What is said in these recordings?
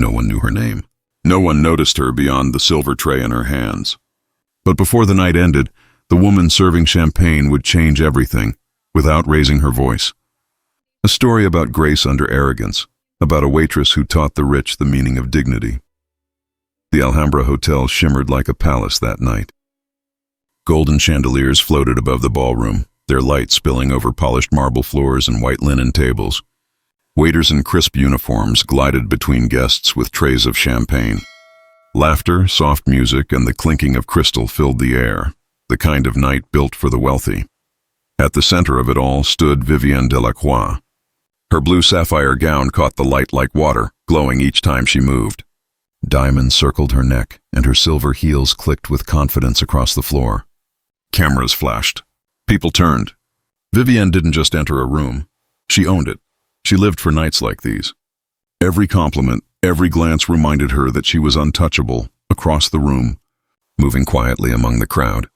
No one knew her name. No one noticed her beyond the silver tray in her hands. But before the night ended, the woman serving champagne would change everything, without raising her voice. A story about grace under arrogance, about a waitress who taught the rich the meaning of dignity. The Alhambra Hotel shimmered like a palace that night. Golden chandeliers floated above the ballroom, their light spilling over polished marble floors and white linen tables. Waiters in crisp uniforms glided between guests with trays of champagne. Laughter, soft music, and the clinking of crystal filled the air, the kind of night built for the wealthy. At the center of it all stood Vivienne Delacroix. Her blue sapphire gown caught the light like water, glowing each time she moved. Diamonds circled her neck, and her silver heels clicked with confidence across the floor. Cameras flashed. People turned. Vivienne didn't just enter a room. She owned it. She lived for nights like these. Every compliment, every glance reminded her that she was untouchable. Across the room, moving quietly among the crowd,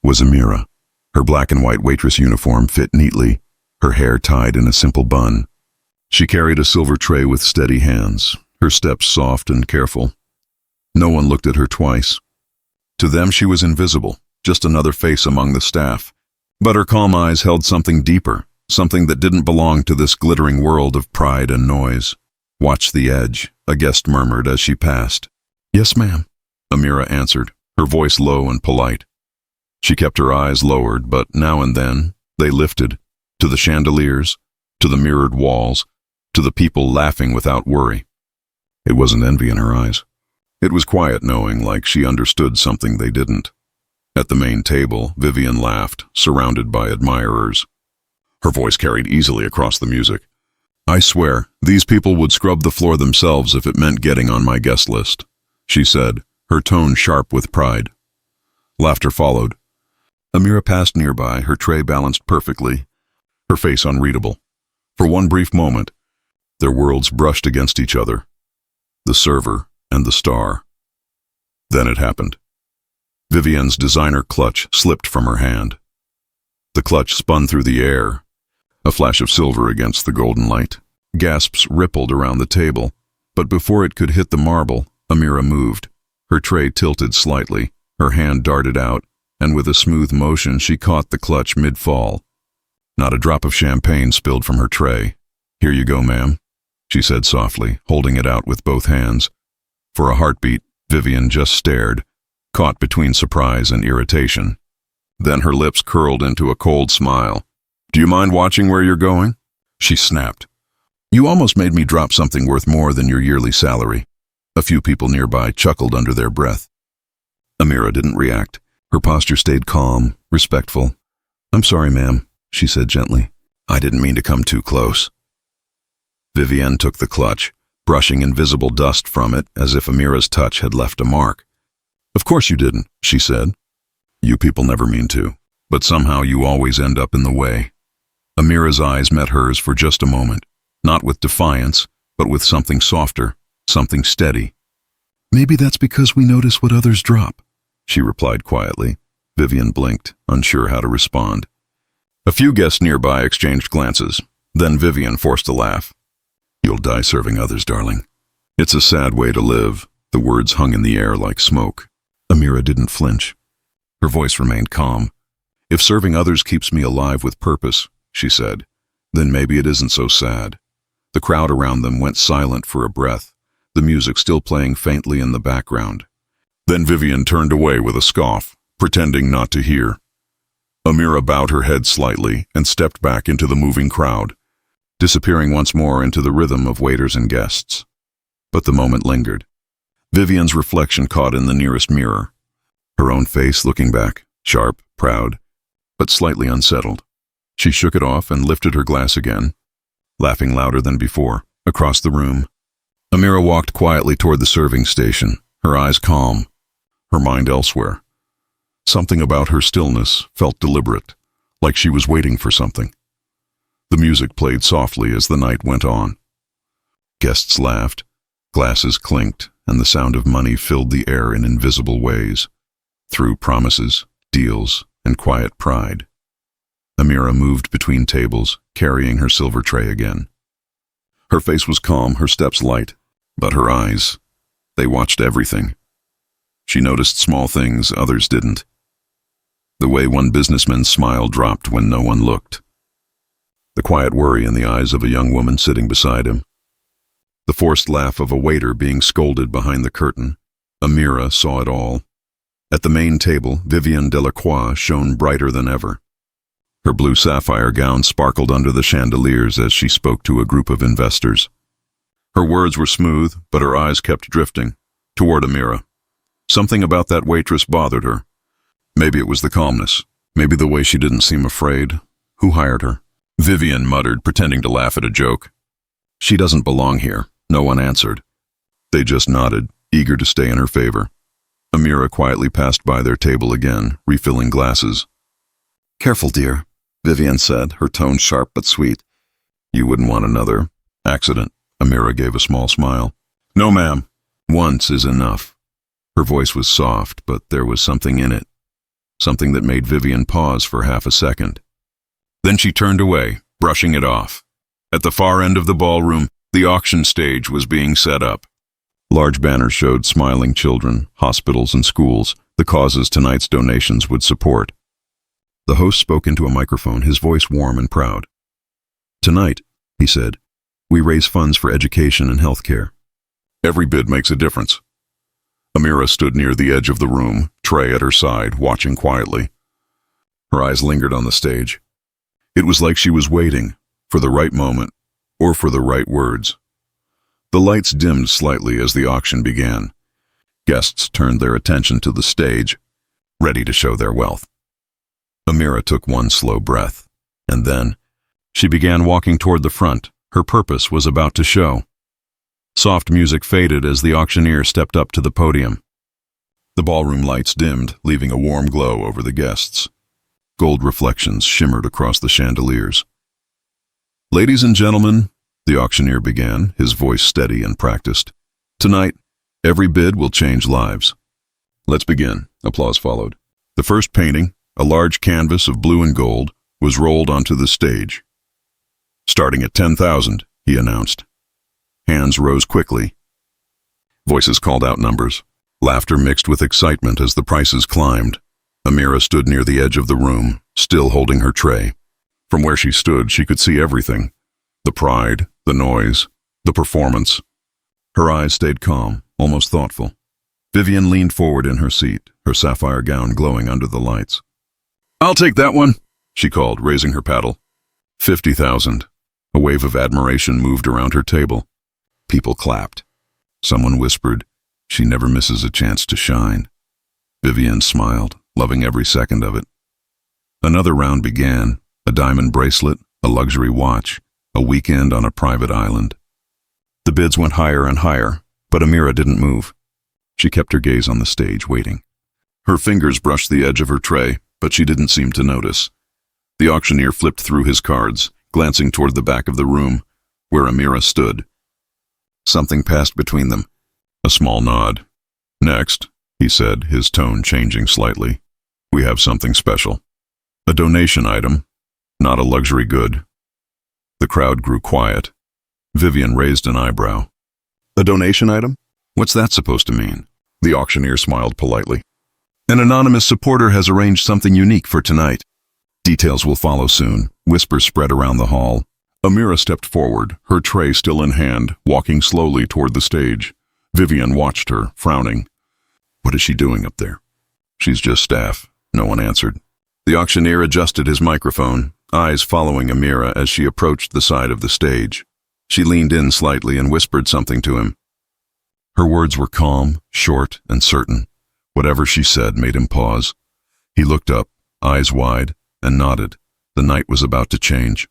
was Amira. Her black and white waitress uniform fit neatly, her hair tied in a simple bun. She carried a silver tray with steady hands, her steps soft and careful. No one looked at her twice. To them she was invisible, just another face among the staff. But her calm eyes held something deeper, something that didn't belong to this glittering world of pride and noise. "Watch the edge," a guest murmured as she passed. "Yes, ma'am," Amira answered, her voice low and polite. She kept her eyes lowered, but now and then they lifted, to the chandeliers, to the mirrored walls, to the people laughing without worry. It wasn't envy in her eyes. It was quiet knowing, like she understood something they didn't. At the main table, Vivienne laughed, surrounded by admirers. Her voice carried easily across the music. "I swear, these people would scrub the floor themselves if it meant getting on my guest list," she said, her tone sharp with pride. Laughter followed. Amira passed nearby, her tray balanced perfectly, her face unreadable. For one brief moment, their worlds brushed against each other, the server and the star. Then it happened. Vivienne's designer clutch slipped from her hand. The clutch spun through the air, a flash of silver against the golden light. Gasps rippled around the table, but before it could hit the marble, Amira moved. Her tray tilted slightly, her hand darted out, and with a smooth motion she caught the clutch mid-fall. Not a drop of champagne spilled from her tray. "Here you go, ma'am," she said softly, holding it out with both hands. For a heartbeat, Vivienne just stared, caught between surprise and irritation. Then her lips curled into a cold smile. "Do you mind watching where you're going?" she snapped. "You almost made me drop something worth more than your yearly salary." A few people nearby chuckled under their breath. Amira didn't react. Her posture stayed calm, respectful. "I'm sorry, ma'am," she said gently. "I didn't mean to come too close." Vivienne took the clutch, brushing invisible dust from it as if Amira's touch had left a mark. "Of course you didn't," she said. "You people never mean to, but somehow you always end up in the way." Amira's eyes met hers for just a moment, not with defiance, but with something softer, something steady. "Maybe that's because we notice what others drop," she replied quietly. Vivienne blinked, unsure how to respond. A few guests nearby exchanged glances. Then Vivienne forced a laugh. "You'll die serving others, darling. It's a sad way to live." The words hung in the air like smoke. Amira didn't flinch. Her voice remained calm. "If serving others keeps me alive with purpose," she said, "then maybe it isn't so sad." The crowd around them went silent for a breath, the music still playing faintly in the background. Then Vivienne turned away with a scoff, pretending not to hear. Amira bowed her head slightly and stepped back into the moving crowd, disappearing once more into the rhythm of waiters and guests. But the moment lingered. Vivienne's reflection caught in the nearest mirror. Her own face looking back, sharp, proud, but slightly unsettled. She shook it off and lifted her glass again, laughing louder than before, across the room. Amira walked quietly toward the serving station, her eyes calm, her mind elsewhere. Something about her stillness felt deliberate, like she was waiting for something. The music played softly as the night went on. Guests laughed, glasses clinked, and the sound of money filled the air in invisible ways, through promises, deals, and quiet pride. Amira moved between tables, carrying her silver tray again. Her face was calm, her steps light. But her eyes, they watched everything. She noticed small things others didn't. The way one businessman's smile dropped when no one looked. The quiet worry in the eyes of a young woman sitting beside him. The forced laugh of a waiter being scolded behind the curtain. Amira saw it all. At the main table, Vivienne Delacroix shone brighter than ever. Her blue sapphire gown sparkled under the chandeliers as she spoke to a group of investors. Her words were smooth, but her eyes kept drifting toward Amira. Something about that waitress bothered her. Maybe it was the calmness. Maybe the way she didn't seem afraid. Who hired her? Vivienne muttered, pretending to laugh at a joke. She doesn't belong here. No one answered. They just nodded, eager to stay in her favor. Amira quietly passed by their table again, refilling glasses. Careful, dear, Vivienne said, her tone sharp but sweet. You wouldn't want another accident. Amira gave a small smile. No, ma'am. Once is enough. Her voice was soft, but there was something in it. Something that made Vivienne pause for half a second. Then she turned away, brushing it off. At the far end of the ballroom, the auction stage was being set up. Large banners showed smiling children, hospitals and schools, the causes tonight's donations would support. The host spoke into a microphone, his voice warm and proud. Tonight, he said, we raise funds for education and health care. Every bid makes a difference. Amira stood near the edge of the room, tray at her side, watching quietly. Her eyes lingered on the stage. It was like she was waiting, for the right moment, or for the right words. The lights dimmed slightly as the auction began. Guests turned their attention to the stage, ready to show their wealth. Amira took one slow breath, and then she began walking toward the front. Her purpose was about to show. Soft music faded as the auctioneer stepped up to the podium. The ballroom lights dimmed, leaving a warm glow over the guests. Gold reflections shimmered across the chandeliers. Ladies and gentlemen, the auctioneer began, his voice steady and practiced. Tonight, every bid will change lives. Let's begin. Applause followed. The first painting, a large canvas of blue and gold, was rolled onto the stage. Starting at 10,000, he announced. Hands rose quickly. Voices called out numbers. Laughter mixed with excitement as the prices climbed. Amira stood near the edge of the room, still holding her tray. From where she stood, she could see everything. The pride, the noise, the performance. Her eyes stayed calm, almost thoughtful. Vivienne leaned forward in her seat, her sapphire gown glowing under the lights. I'll take that one, she called, raising her paddle. 50,000. A wave of admiration moved around her table. People clapped. Someone whispered, she never misses a chance to shine. Vivienne smiled, loving every second of it. Another round began, a diamond bracelet, a luxury watch, a weekend on a private island. The bids went higher and higher, but Amira didn't move. She kept her gaze on the stage, waiting. Her fingers brushed the edge of her tray, but she didn't seem to notice. The auctioneer flipped through his cards, glancing toward the back of the room, where Amira stood. Something passed between them. A small nod. Next, he said, his tone changing slightly. We have something special. A donation item, not a luxury good. The crowd grew quiet. Vivienne raised an eyebrow. A donation item? What's that supposed to mean? The auctioneer smiled politely. An anonymous supporter has arranged something unique for tonight. Details will follow soon. Whispers spread around the hall. Amira stepped forward, her tray still in hand, walking slowly toward the stage. Vivienne watched her, frowning. What is she doing up there? She's just staff. No one answered. The auctioneer adjusted his microphone, eyes following Amira as she approached the side of the stage. She leaned in slightly and whispered something to him. Her words were calm, short, and certain. Whatever she said made him pause. He looked up, eyes wide, and nodded. The night was about to change.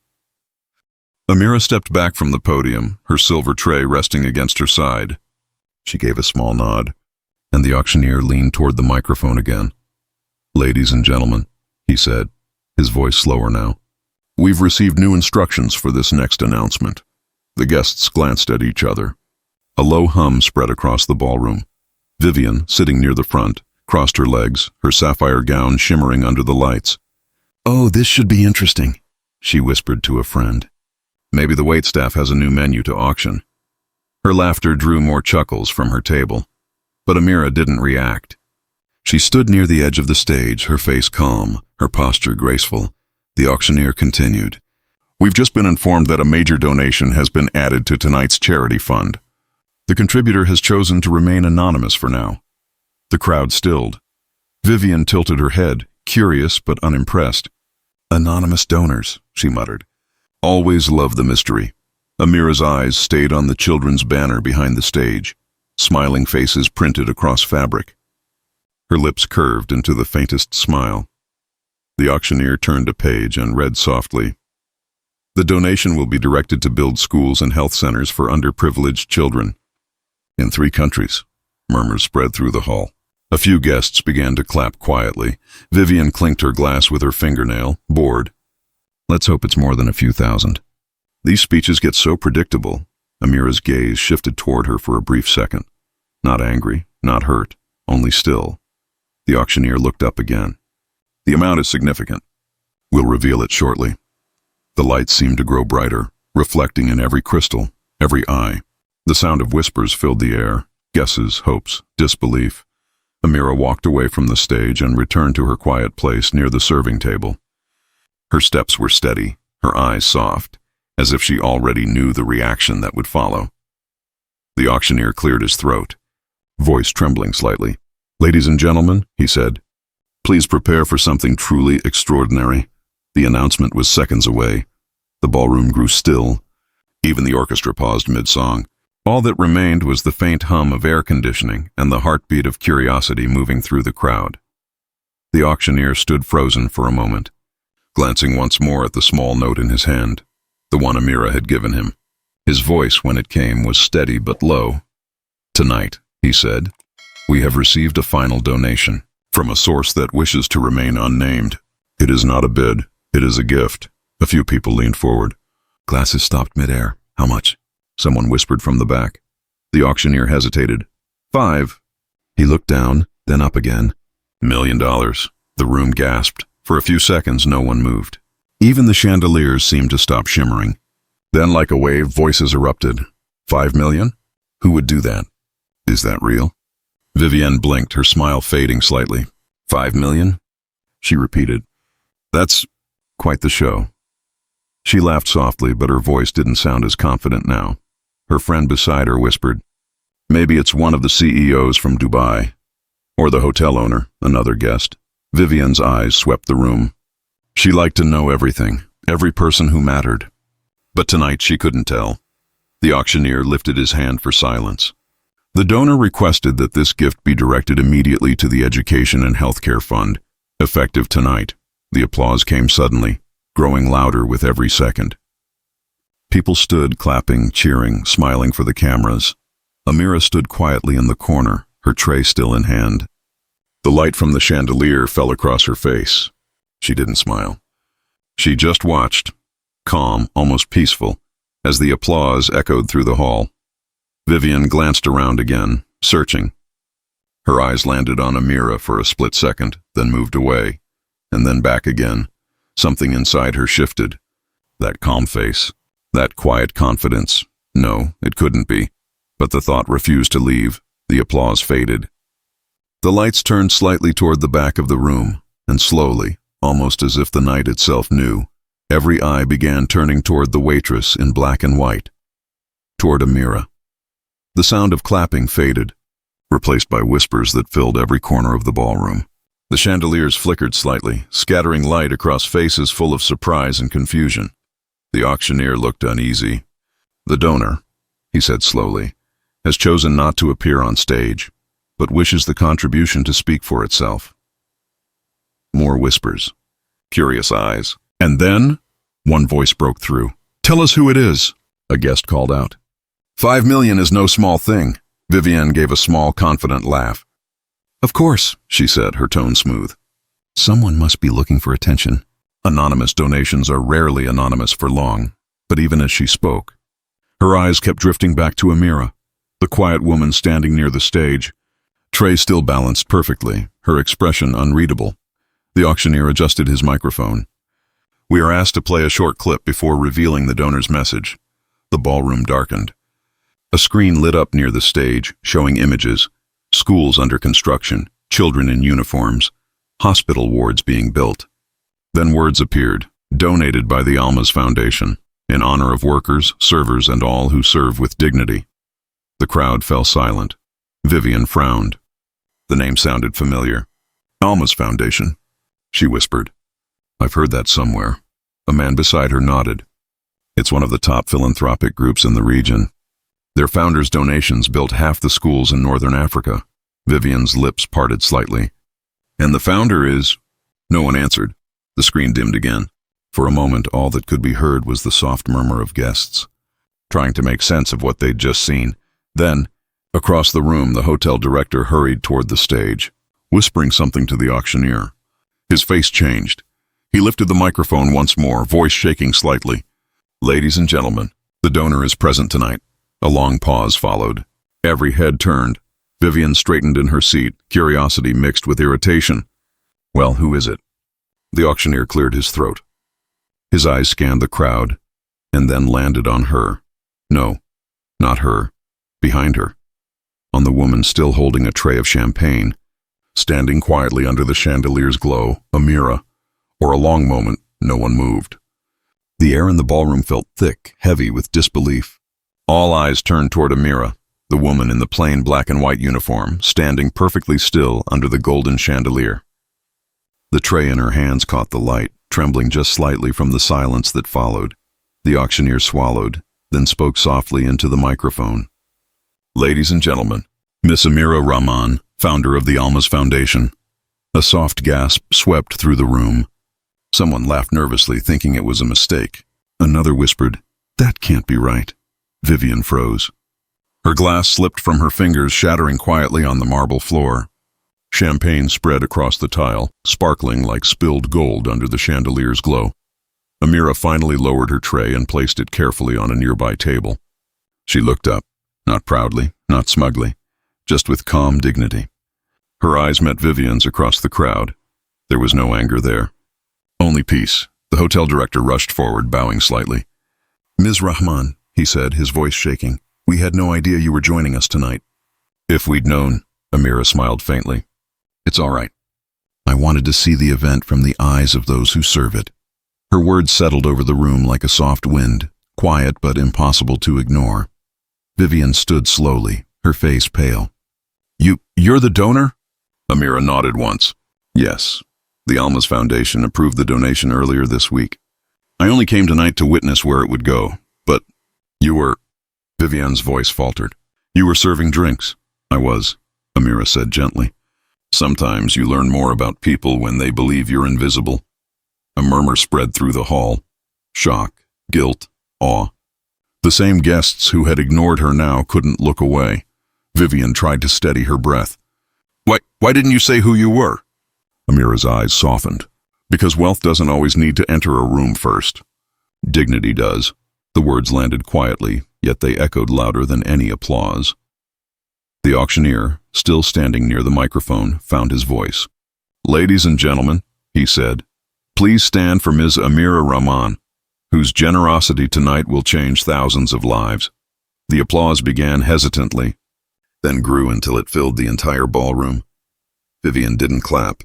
Amira stepped back from the podium, her silver tray resting against her side. She gave a small nod, and the auctioneer leaned toward the microphone again. Ladies and gentlemen, he said, his voice slower now. We've received new instructions for this next announcement. The guests glanced at each other. A low hum spread across the ballroom. Vivienne, sitting near the front, crossed her legs, her sapphire gown shimmering under the lights. Oh, this should be interesting, she whispered to a friend. Maybe the waitstaff has a new menu to auction. Her laughter drew more chuckles from her table, but Amira didn't react. She stood near the edge of the stage, her face calm, her posture graceful. The auctioneer continued. We've just been informed that a major donation has been added to tonight's charity fund. The contributor has chosen to remain anonymous for now. The crowd stilled. Vivian tilted her head, curious but unimpressed. Anonymous donors, she muttered. Always love the mystery. Amira's eyes stayed on the children's banner behind the stage, smiling faces printed across fabric. Her lips curved into the faintest smile. The auctioneer turned a page and read softly. The donation will be directed to build schools and health centers for underprivileged children. In 3 countries, murmurs spread through the hall. A few guests began to clap quietly. Vivian clinked her glass with her fingernail, bored. Let's hope it's more than a few thousand. These speeches get so predictable. Amira's gaze shifted toward her for a brief second. Not angry, not hurt, only still. The auctioneer looked up again. The amount is significant. We'll reveal it shortly. The lights seemed to grow brighter, reflecting in every crystal, every eye. The sound of whispers filled the air, guesses, hopes, disbelief. Amira walked away from the stage and returned to her quiet place near the serving table. Her steps were steady, her eyes soft, as if she already knew the reaction that would follow. The auctioneer cleared his throat, voice trembling slightly. Ladies and gentlemen, he said, please prepare for something truly extraordinary. The announcement was seconds away. The ballroom grew still. Even the orchestra paused mid-song. All that remained was the faint hum of air conditioning and the heartbeat of curiosity moving through the crowd. The auctioneer stood frozen for a moment, glancing once more at the small note in his hand, the one Amira had given him. His voice, when it came, was steady but low. Tonight, he said, we have received a final donation from a source that wishes to remain unnamed. It is not a bid, it is a gift. A few people leaned forward. Glasses stopped midair. How much? Someone whispered from the back. The auctioneer hesitated. 5. He looked down, then up again. $1 million. The room gasped. For a few seconds, no one moved. Even the chandeliers seemed to stop shimmering. Then, like a wave, voices erupted. 5 million? Who would do that? Is that real? Vivienne blinked, her smile fading slightly. 5 million? She repeated. That's quite the show. She laughed softly, but her voice didn't sound as confident now. Her friend beside her whispered, maybe it's one of the CEOs from Dubai. Or the hotel owner, another guest. Vivian's eyes swept the room. She liked to know everything, every person who mattered. But tonight she couldn't tell. The auctioneer lifted his hand for silence. The donor requested that this gift be directed immediately to the Education and Healthcare Fund, effective tonight. The applause came suddenly, growing louder with every second. People stood, clapping, cheering, smiling for the cameras. Amira stood quietly in the corner, her tray still in hand. The light from the chandelier fell across her face. She didn't smile. She just watched, calm, almost peaceful, as the applause echoed through the hall. Vivian glanced around again, searching. Her eyes landed on Amira for a split second, then moved away, and then back again. Something inside her shifted. That calm face, that quiet confidence. No, it couldn't be. But the thought refused to leave. The applause faded. The lights turned slightly toward the back of the room, and slowly, almost as if the night itself knew, every eye began turning toward the waitress in black and white, toward Amira. The sound of clapping faded, replaced by whispers that filled every corner of the ballroom. The chandeliers flickered slightly, scattering light across faces full of surprise and confusion. The auctioneer looked uneasy. The donor, he said slowly, has chosen not to appear on stage, but wishes the contribution to speak for itself. More whispers, curious eyes. And then, one voice broke through. Tell us who it is, a guest called out. 5 million is no small thing. Vivienne gave a small, confident laugh. Of course, she said, her tone smooth. Someone must be looking for attention. Anonymous donations are rarely anonymous for long, but even as she spoke, her eyes kept drifting back to Amira, the quiet woman standing near the stage, tray still balanced perfectly, her expression unreadable. The auctioneer adjusted his microphone. We are asked to play a short clip before revealing the donor's message. The ballroom darkened. A screen lit up near the stage, showing images, schools under construction, children in uniforms, hospital wards being built. Then words appeared, donated by the Alma's Foundation, in honor of workers, servers, and all who serve with dignity. The crowd fell silent. Vivian frowned. The name sounded familiar. Alma's Foundation, she whispered. I've heard that somewhere. A man beside her nodded. It's one of the top philanthropic groups in the region. Their founders' donations built half the schools in northern Africa. Vivian's lips parted slightly. And the founder is... No one answered. The screen dimmed again. For a moment, all that could be heard was the soft murmur of guests, trying to make sense of what they'd just seen. Then, across the room, the hotel director hurried toward the stage, whispering something to the auctioneer. His face changed. He lifted the microphone once more, voice shaking slightly. Ladies and gentlemen, the donor is present tonight. A long pause followed. Every head turned. Vivian straightened in her seat, curiosity mixed with irritation. Well, who is it? The auctioneer cleared his throat. His eyes scanned the crowd, and then landed on her. No, not her. Behind her. On the woman still holding a tray of champagne, standing quietly under the chandelier's glow, Amira. For a long moment, no one moved. The air in the ballroom felt thick, heavy with disbelief. All eyes turned toward Amira, the woman in the plain black and white uniform, standing perfectly still under the golden chandelier. The tray in her hands caught the light, trembling just slightly from the silence that followed. The auctioneer swallowed, then spoke softly into the microphone. Ladies and gentlemen, Miss Amira Rahman, founder of the Alma's Foundation. A soft gasp swept through the room. Someone laughed nervously, thinking it was a mistake. Another whispered, "That can't be right." Vivian froze. Her glass slipped from her fingers, shattering quietly on the marble floor. Champagne spread across the tile, sparkling like spilled gold under the chandelier's glow. Amira finally lowered her tray and placed it carefully on a nearby table. She looked up, not proudly, not smugly, just with calm dignity. Her eyes met Vivian's across the crowd. There was no anger there. Only peace. The hotel director rushed forward, bowing slightly. "Ms. Rahman," he said, his voice shaking, "we had no idea you were joining us tonight." "If we'd known," Amira smiled faintly. "It's all right. I wanted to see the event from the eyes of those who serve it." Her words settled over the room like a soft wind, quiet but impossible to ignore. Vivian stood slowly, her face pale. You're the donor?" Amira nodded once. "Yes. The Alma's Foundation approved the donation earlier this week. I only came tonight to witness where it would go, but you were..." Vivian's voice faltered. "You were serving drinks." "I was," Amira said gently. "Sometimes you learn more about people when they believe you're invisible." A murmur spread through the hall. Shock, guilt, awe. The same guests who had ignored her now couldn't look away. Vivian tried to steady her breath. Why didn't you say who you were?" Amira's eyes softened. "Because wealth doesn't always need to enter a room first. Dignity does." The words landed quietly, yet they echoed louder than any applause. The auctioneer, still standing near the microphone, found his voice. "Ladies and gentlemen," he said, "please stand for Ms. Amira Rahman, whose generosity tonight will change thousands of lives." The applause began hesitantly, then grew until it filled the entire ballroom. Vivian didn't clap.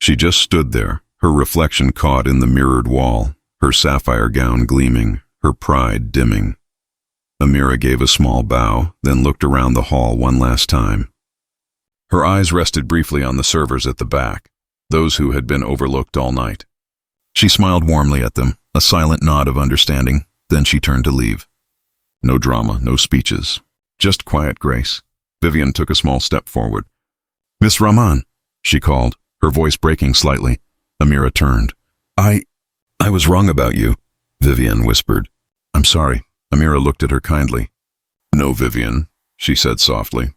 She just stood there, her reflection caught in the mirrored wall, her sapphire gown gleaming, her pride dimming. Amira gave a small bow, then looked around the hall one last time. Her eyes rested briefly on the servers at the back, those who had been overlooked all night. She smiled warmly at them, a silent nod of understanding, then she turned to leave. No drama, no speeches, just quiet grace. Vivian took a small step forward. "Miss Rahman," she called, her voice breaking slightly. Amira turned. I was wrong about you," Vivian whispered. "I'm sorry." Amira looked at her kindly. "No, Vivian," she said softly.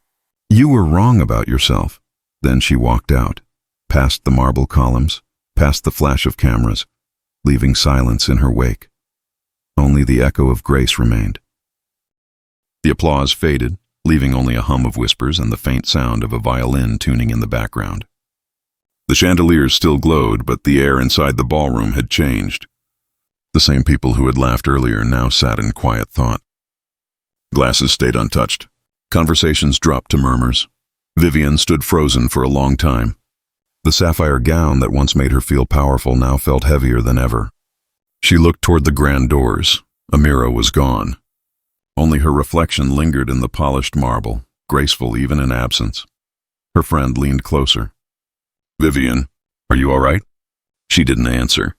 "You were wrong about yourself." Then she walked out, past the marble columns, past the flash of cameras, leaving silence in her wake. Only the echo of grace remained. The applause faded, leaving only a hum of whispers and the faint sound of a violin tuning in the background. The chandeliers still glowed, but the air inside the ballroom had changed. The same people who had laughed earlier now sat in quiet thought. Glasses stayed untouched. Conversations dropped to murmurs. Vivian stood frozen for a long time. The sapphire gown that once made her feel powerful now felt heavier than ever. She looked toward the grand doors. Amira was gone. Only her reflection lingered in the polished marble, graceful even in absence. Her friend leaned closer. "Vivian, are you all right?" She didn't answer.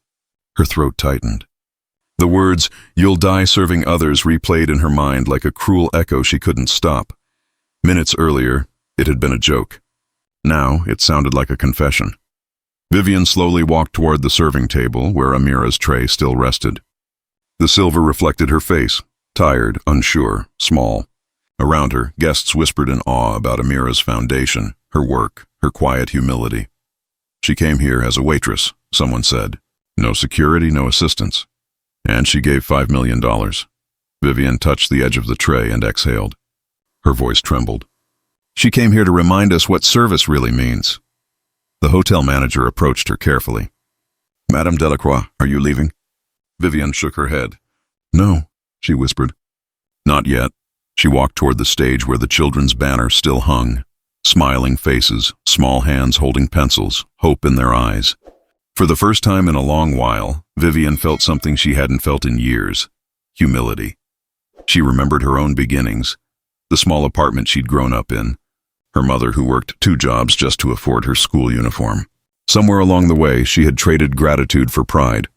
Her throat tightened. The words, "You'll die serving others," replayed in her mind like a cruel echo she couldn't stop. Minutes earlier, it had been a joke. Now, it sounded like a confession. Vivian slowly walked toward the serving table where Amira's tray still rested. The silver reflected her face, tired, unsure, small. Around her, guests whispered in awe about Amira's foundation, her work, her quiet humility. "She came here as a waitress," someone said. "No security, no assistance." And she gave $5 million. Vivian touched the edge of the tray and exhaled. Her voice trembled. "She came here to remind us what service really means." The hotel manager approached her carefully. "Madame Delacroix, are you leaving?" Vivian shook her head. "No," she whispered. "Not yet." She walked toward the stage where the children's banner still hung. Smiling faces, small hands holding pencils, hope in their eyes. For the first time in a long while, Vivian felt something she hadn't felt in years: humility. She remembered her own beginnings, the small apartment she'd grown up in, her mother who worked 2 jobs just to afford her school uniform. Somewhere along the way, she had traded gratitude for pride.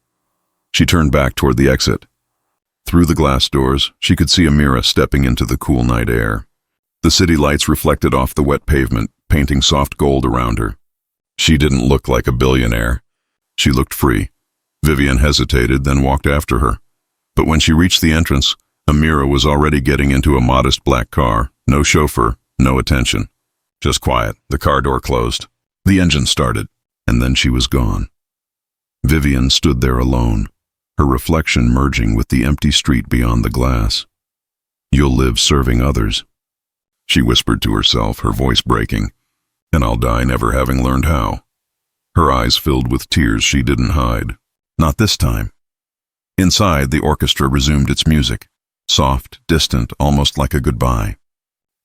She turned back toward the exit. Through the glass doors, she could see Amira stepping into the cool night air. The city lights reflected off the wet pavement, painting soft gold around her. She didn't look like a billionaire. She looked free. Vivian hesitated, then walked after her. But when she reached the entrance, Amira was already getting into a modest black car. No chauffeur, no attention. Just quiet. The car door closed. The engine started, and then she was gone. Vivian stood there alone, her reflection merging with the empty street beyond the glass. "You'll live serving others," she whispered to herself, her voice breaking, "and I'll die never having learned how." Her eyes filled with tears she didn't hide. Not this time. Inside, the orchestra resumed its music, soft, distant, almost like a goodbye.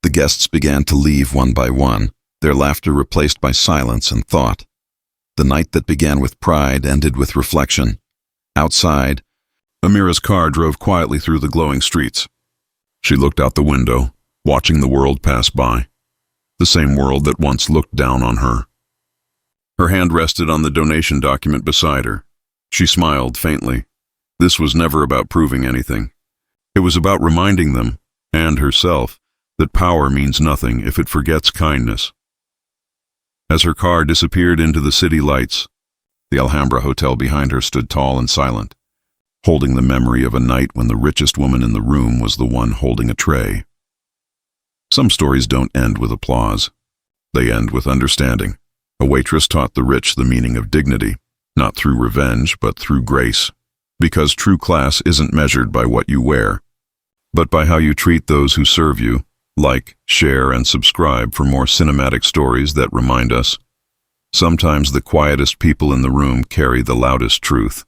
The guests began to leave one by one, their laughter replaced by silence and thought. The night that began with pride ended with reflection. Outside, Amira's car drove quietly through the glowing streets. She looked out the window, watching the world pass by, the same world that once looked down on her. Her hand rested on the donation document beside her. She smiled faintly. This was never about proving anything. It was about reminding them, and herself, that power means nothing if it forgets kindness. As her car disappeared into the city lights, the Alhambra Hotel behind her stood tall and silent, holding the memory of a night when the richest woman in the room was the one holding a tray. Some stories don't end with applause. They end with understanding. A waitress taught the rich the meaning of dignity, not through revenge, but through grace. Because true class isn't measured by what you wear, but by how you treat those who serve you. Like, share, and subscribe for more cinematic stories that remind us. Sometimes the quietest people in the room carry the loudest truth.